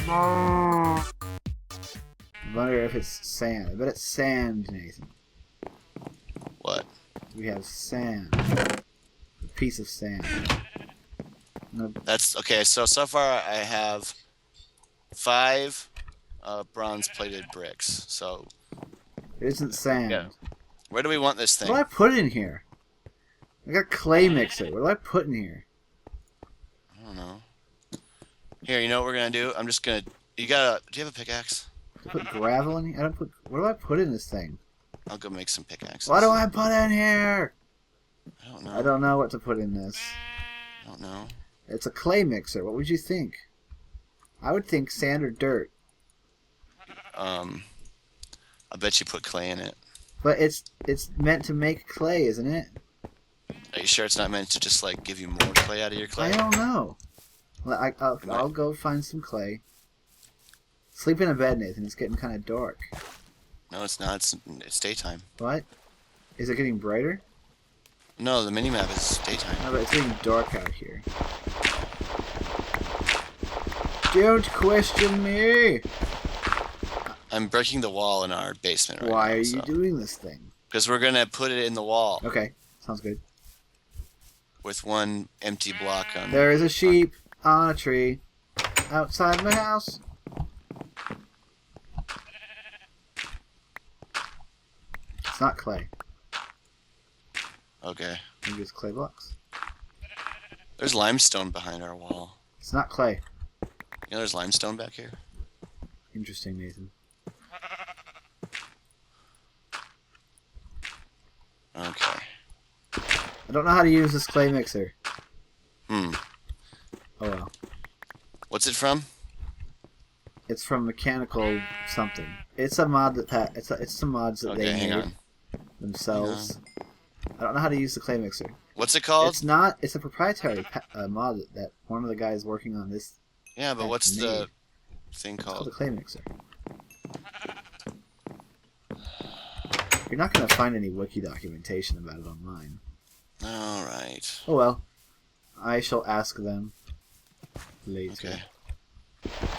I wonder if it's sand. I bet it's sand, Nathan. What? We have sand. A piece of sand. No. That's okay. So far I have 5 bronze-plated bricks. So It isn't sand. yeah. Where do we want this thing? What do I put in here? I got clay mixer. What do I put in here? I don't know. Here, you know what we're gonna do? I'm just gonna. Do you have a pickaxe? Do I put gravel in here? I don't put. What do I put in this thing? I'll go make some pickaxes. What do I put in here? I don't know. I don't know what to put in this. I don't know. It's a clay mixer. What would you think? I would think sand or dirt. I bet you put clay in it. But it's meant to make clay, isn't it? Are you sure it's not meant to just like give you more clay out of your clay? I don't know. I'll go find some clay. Sleep in a bed, Nathan. It's getting kind of dark. No, it's not. It's daytime. What? Is it getting brighter? No, the minimap is daytime. No, but it's getting dark out here. Don't question me! I'm breaking the wall in our basement right now. Why are you doing this thing? Because we're gonna put it in the wall. Okay, sounds good. With one empty block on. There is a sheep on a tree outside my house. It's not clay. Okay. Maybe it's clay blocks. There's limestone behind our wall. It's not clay. You know there's limestone back here? Interesting, Nathan. Okay. I don't know how to use this clay mixer. Hmm. Oh well. What's it from? It's from Mechanical something. It's a mod that it's some mods that they hang made on. themselves. I don't know how to use the clay mixer. What's it called? It's not. It's a proprietary mod that one of the guys working on this. Yeah, but what's made. the thing It's called called? a clay mixer. You're not gonna find any wiki documentation about it online. All right. Oh well. I shall ask them later. Okay.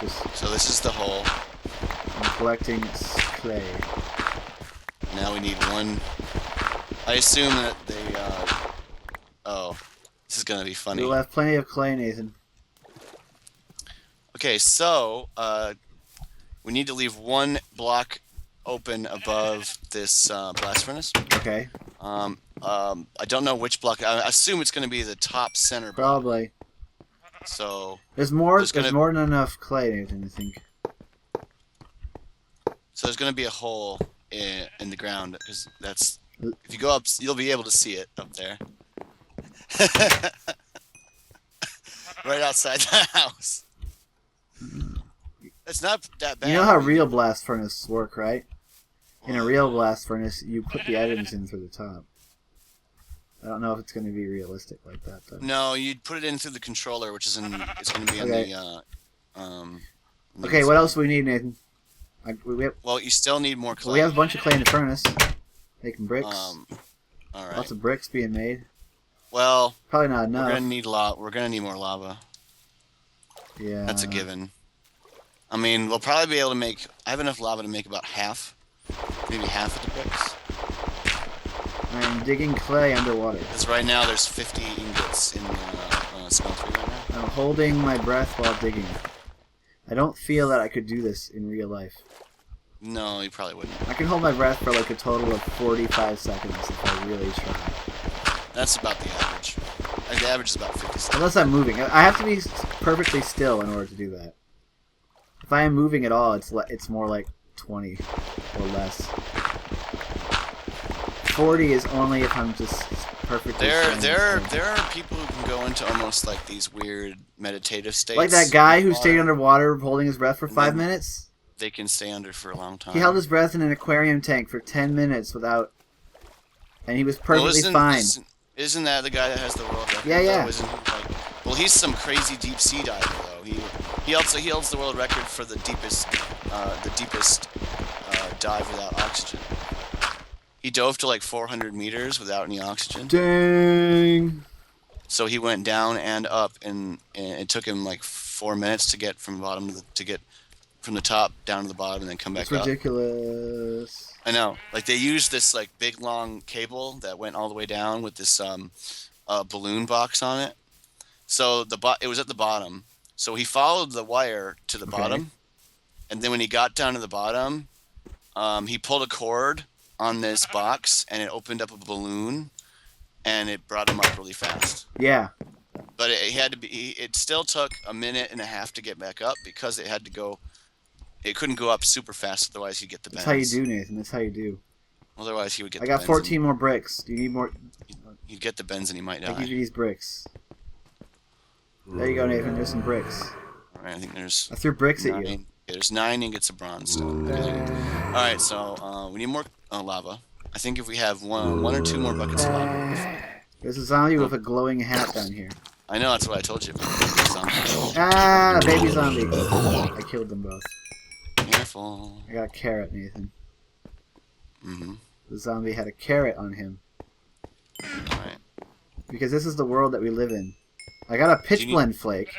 Just So this is the hole. I'm collecting clay. Now we need one. I assume that they. Oh, this is gonna be funny. We'll have plenty of clay, Nathan. Okay, so we need to leave one block open above this blast furnace. Okay. I don't know which block. I assume it's gonna be the top center block. Probably. So There's more. There's There's gonna- more than enough clay, Nathan. I think. there's gonna be a hole in the ground because that's. If you go up, you'll be able to see it up there. Right outside the house. It's not that bad. You know how real blast furnaces work, right? In a real blast furnace, you put the items in through the top. I don't know if it's going to be realistic like that, though. No, you'd put it in through the controller, which is in. It's going to be Okay. in the. Okay, what else do we need, Nathan? Well, you still need more clay. We have a bunch of clay in the furnace. Making bricks. All right. Lots of bricks being made. Well, Probably not enough. we're gonna need We're gonna need more lava. Yeah. That's a given. I mean, we'll probably be able to make. I have enough lava to make about half, maybe half of the bricks. I'm digging clay underwater. Because right now there's 50 ingots in smeltery right now. I'm holding my breath while digging. I don't feel that I could do this in real life. No, you probably wouldn't. I can hold my breath for like a total of 45 seconds if I really try. That's about the average. Like, the average is about 50 seconds. Unless I'm moving. I have to be perfectly still in order to do that. If I am moving at all, it's more like 20 or less. 40 is only if I'm just perfectly There are people who can go into almost like these weird meditative states. Like that guy who stayed underwater holding his breath for 5 then- minutes? They can stay under for a long time. He held his breath in an aquarium tank for 10 minutes without... And he was perfectly fine. Isn't that the guy that has the world record? Yeah, yeah. Though? Isn't he like, well, he's some crazy deep sea diver though. He also holds the world record for the deepest dive without oxygen. He dove to like 400 meters without any oxygen. Dang. So he went down and up, and it took him like 4 minutes to get from the bottom to get from the top down to the bottom and then come back It's up. ridiculous. I know. Like they used this like big long cable that went all the way down with this balloon box on it. So it was at the bottom. So he followed the wire to the bottom, and then when he got down to the bottom, he pulled a cord on this box and it opened up a balloon, and it brought him up really fast. Yeah. But it had to be. It still took a minute and a half to get back up because it had to go. It couldn't go up super fast, otherwise he'd get the bends. That's how you do, Nathan. That's how you do. Otherwise he would get. I got 14 more bricks. Do you need more? He'd get the bends and he might die. I'll give you these bricks. There you go, Nathan. There's some bricks. All right, I think there's. I threw bricks 9. at you. Yeah, there's 9 ingots of bronze still. All right, so we need more lava. I think if we have one or two more buckets of lava. There's a zombie with a glowing hat down here. I know, that's what I told you. Ah, baby zombie. I killed them both. Careful. I got a carrot, Nathan. Mm-hmm. The zombie had a carrot on him. Alright. Because this is the world that we live in. I got a pitch blend flake.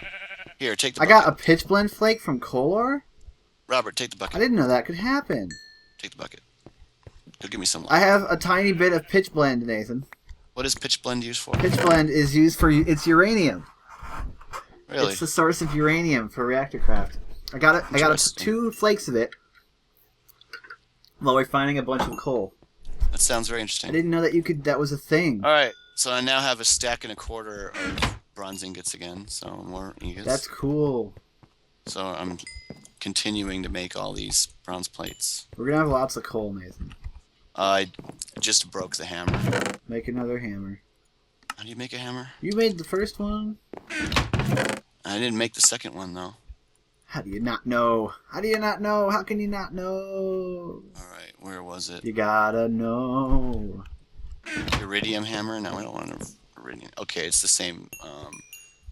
Here, take the I bucket. got a pitch blend flake from Kolar? Robert, take the bucket. I didn't know that could happen. Take the bucket. Go give me some I lava. have a tiny bit of pitch blend, Nathan. What is pitch blend used for? Pitch blend is used for it's uranium. Really? It's the source of uranium for reactor craft. I got it. I got 2 flakes of it while we're finding a bunch of coal. That sounds very I interesting. didn't know that you could. That was a thing. Alright, so I now have a stack and a quarter of bronze ingots again, so more ingots. That's cool. So I'm continuing to make all these bronze plates. We're gonna have lots of coal, Nathan. I just broke the hammer. Make another hammer. How do you make a hammer? You made the first one. I didn't make the second one, though. How do you not know? How do you not know? How can you not know? Alright, where was it? You gotta know. Iridium hammer? No, I don't want an iridium. Okay, it's the same.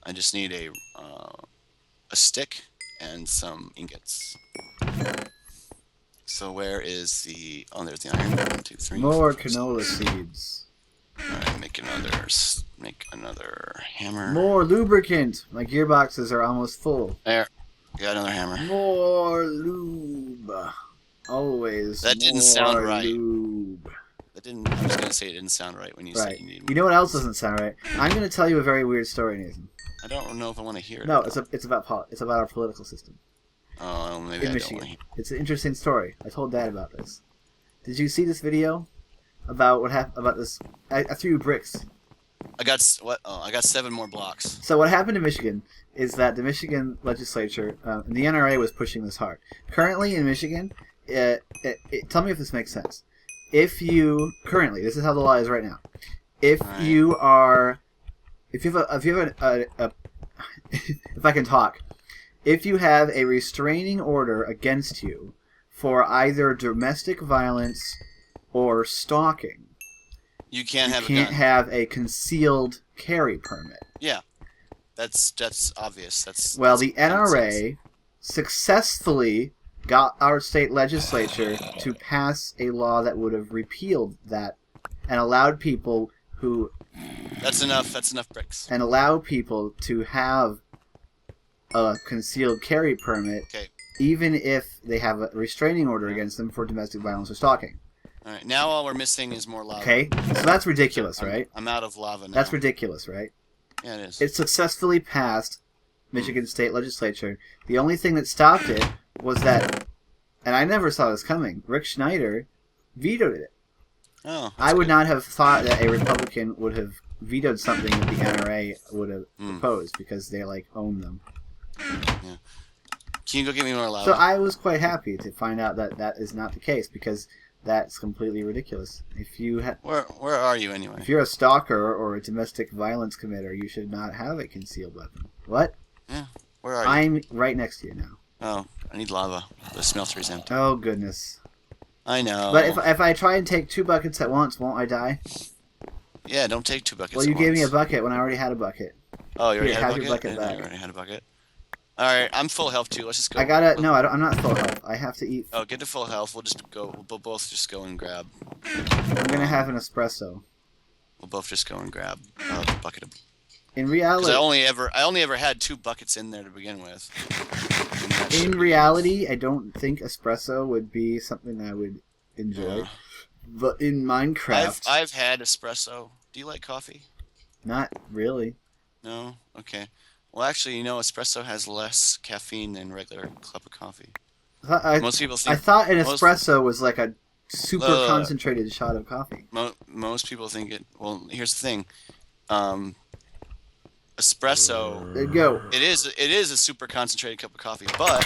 I just need a stick and some ingots. So where is the... Oh, there's the iron. 1, 2, 3. More 4, canola 6. seeds. Alright, make another hammer. More lubricant. My gearboxes are almost full. There. Got another hammer. More lube. Always. That didn't sound right. Lube. I was going to say it didn't sound right when you said you needed You know what else doesn't sound right? I'm going to tell you a very weird story, Nathan. I don't know if I want to hear it. No, it's about our political system. Oh, maybe In I Michigan. don't want to hear it. It's an interesting story. I told Dad about this. Did you see this video about what happened about this? I threw you bricks. I got 7 more blocks. So what happened in Michigan is that the Michigan legislature, and the NRA was pushing this hard. Currently in Michigan, tell me if this makes sense. This is how the law is right now. If you have a restraining order against you for either domestic violence or stalking, You can't have can't a gun. have a concealed carry permit. Yeah, that's obvious. That's The NRA successfully got our state legislature to pass a law that would have repealed that and allowed people who... That's enough bricks. And allow people to have a concealed carry permit, even if they have a restraining order against them for domestic violence or stalking. Alright, now all we're missing is more lava. Okay, so that's ridiculous, right? I'm out of lava now. That's ridiculous, right? Yeah, it is. It successfully passed Michigan State Legislature. The only thing that stopped it was that, and I never saw this coming, Rick Schneider vetoed it. Oh, I would not have thought that a Republican would have vetoed something that the NRA would have proposed because they, own them. Yeah. Can you go get me more lava? So I was quite happy to find out that that is not the case because that's completely ridiculous. If you Where are you anyway? If you're a stalker or a domestic violence committer, you should not have a concealed weapon. What? Yeah. Where are you? I'm right next to you now. Oh, I need lava. The smelter's empty. Oh goodness. I know. But if I try and take 2 buckets at once, won't I die? Yeah, don't take 2 buckets. Well, you gave me a bucket when I already had a bucket. Oh, you already Here, had a have bucket? your bucket back. I already had a bucket. Alright, I'm full health too. Let's just go. No, I'm not full health. I have to eat. Oh, get to full health. We'll just go. We'll both just go and grab. I'm gonna have an espresso. We'll both just go and grab a bucket of In Because reality, I only ever had 2 buckets in there to begin with. in reality, I don't think espresso would be something I would enjoy. Uh, But in Minecraft, I've had espresso. Do you like coffee? not really. No? Okay. Well, actually, espresso has less caffeine than regular cup of coffee. Most people I think thought an most espresso was like a super uh, concentrated shot of coffee. most people think it. Well, here's the thing. Um, espresso. There you go. It is a super concentrated cup of coffee, but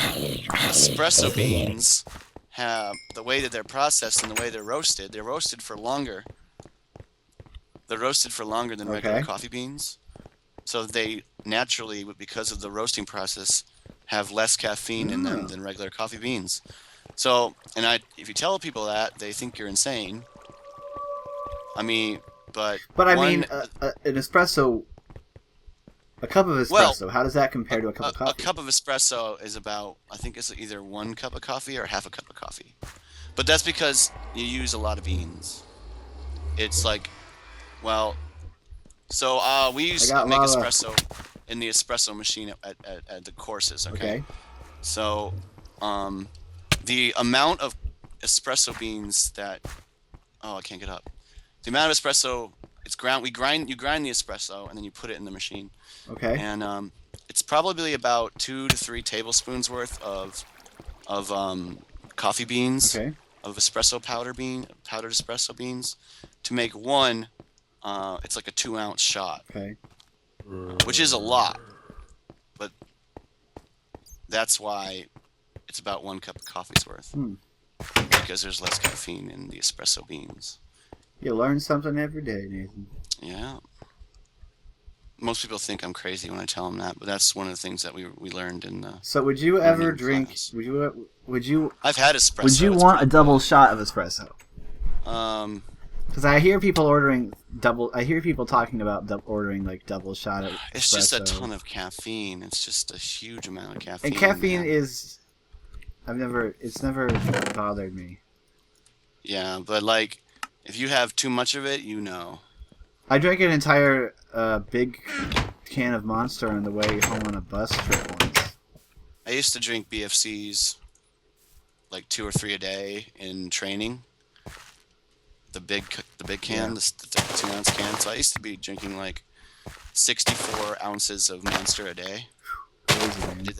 espresso beans have the way that they're processed and the way they're roasted. They're roasted for longer. They're roasted for longer than regular Okay. coffee beans. So they naturally, because of the roasting process, have less caffeine in them Oh. than regular coffee beans. So, if you tell people that, they think you're insane. I mean, but But I one, mean, an espresso, a cup of well, espresso. How does that compare to a cup of a coffee? cup of espresso is about, I think it's either 1 cup of coffee or half a cup of coffee. But that's because you use a lot of beans. It's like, well, so we I use got make lava. espresso in the espresso machine at the courses. Okay. Okay. So, the amount of espresso beans that I can't get up. The amount of espresso it's ground. You grind the espresso and then you put it in the machine. Okay. And it's probably about 2 to 3 tablespoons worth of coffee beans, Okay. of powdered espresso beans, to make one. It's like a 2-ounce shot, Okay. which is a lot, but that's why it's about 1 cup of coffee's worth, because there's less caffeine in the espresso beans. You learn something every day, Nathan. Yeah. Most people think I'm crazy when I tell them that, but that's one of the things that we learned in the. So, would you ever drink? Class. Would you? I've had espresso. Would you it's want a pretty double shot of espresso? good. Because I hear people ordering double. I hear people talking about ordering like double shot of It's espresso. just a ton of caffeine. It's just a huge amount of caffeine. And caffeine man. is. It's never bothered me. Yeah, but like, if you have too much of it, I drank an entire big can of Monster on the way home on a bus trip once. I used to drink BFCs like 2 or 3 a day in training. The big can, the 2-ounce can. So I used to be drinking like 64 ounces of Monster a day. Crazy, I man. did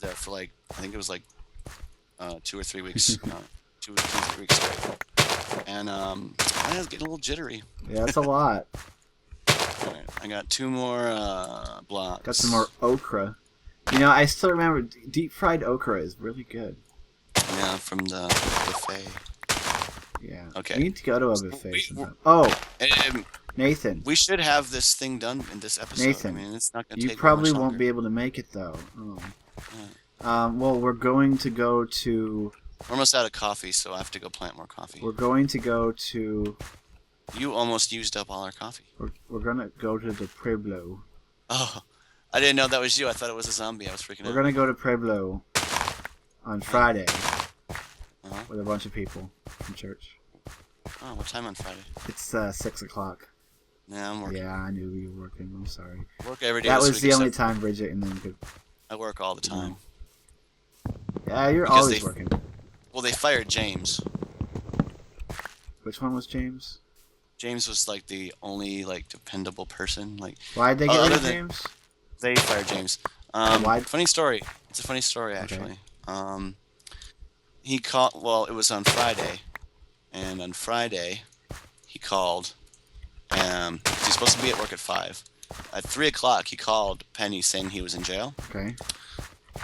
that for like, I think it was like 2 or 3 weeks. No, 2 or 3 weeks straight. And I was getting a little jittery. Yeah, that's a lot. All right, I got 2 more blocks. Got some more okra. I still remember deep fried okra is really good. Yeah, from the buffet. Yeah. Okay. We need to go to a buffet We- sometime. Oh, And Nathan. we should have this thing done in this episode. Nathan, I mean, it's not going to You take probably much won't longer. be able to make it though. Oh. Well, we're going to go to. We're almost out of coffee, so I have to go plant more coffee. We're going to go to. You almost used up all our coffee. We're gonna go to the Pueblo. Oh, I didn't know that was you. I thought it was a zombie. I was freaking We're out. gonna go to Pueblo on Friday Uh-huh. with a bunch of people from church. Oh, what time on Friday? It's 6 o'clock. Yeah, I'm working. Yeah, I knew you were working. I'm sorry. I work every day. That this was week the only except- time Bridget and then could. I work all the time. Yeah, you're Because always they- working. Well, they fired James. Which one was James? James was like the only like dependable person. Like Why'd they get rid other of than- James? they fired James. Why? Funny story. It's a funny story actually. He called. Well, it was on Friday, and on Friday, he called. He's supposed to be at work at 5. At 3 o'clock, he called Penny saying he was in jail. Okay.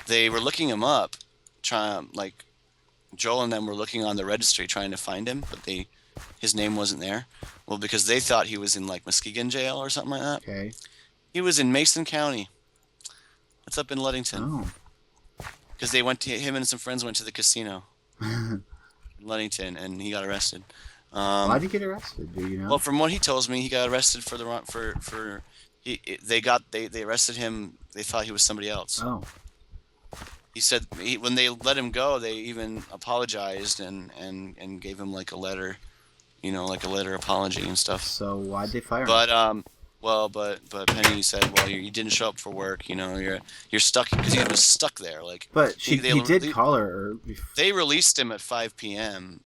They were looking him up, Joel and them were looking on the registry trying to find him, but his name wasn't there. Well, because they thought he was in like Muskegon jail or something like that. Okay. He was in Mason County. That's up in Ludington. Oh. Because him and some friends went to the casino in Ludington, and he got arrested. Why'd he get arrested? Do you know? Well, from what he tells me, he got arrested for they arrested him. They thought he was somebody else. Oh. He said when they let him go, they even apologized and gave him like a letter, like a letter apology and stuff. So why'd they fire him? But Well, but Penny said, well, you didn't show up for work. You know, you're stuck because he was stuck there. Like But he did call her. they released him at 5 p.m.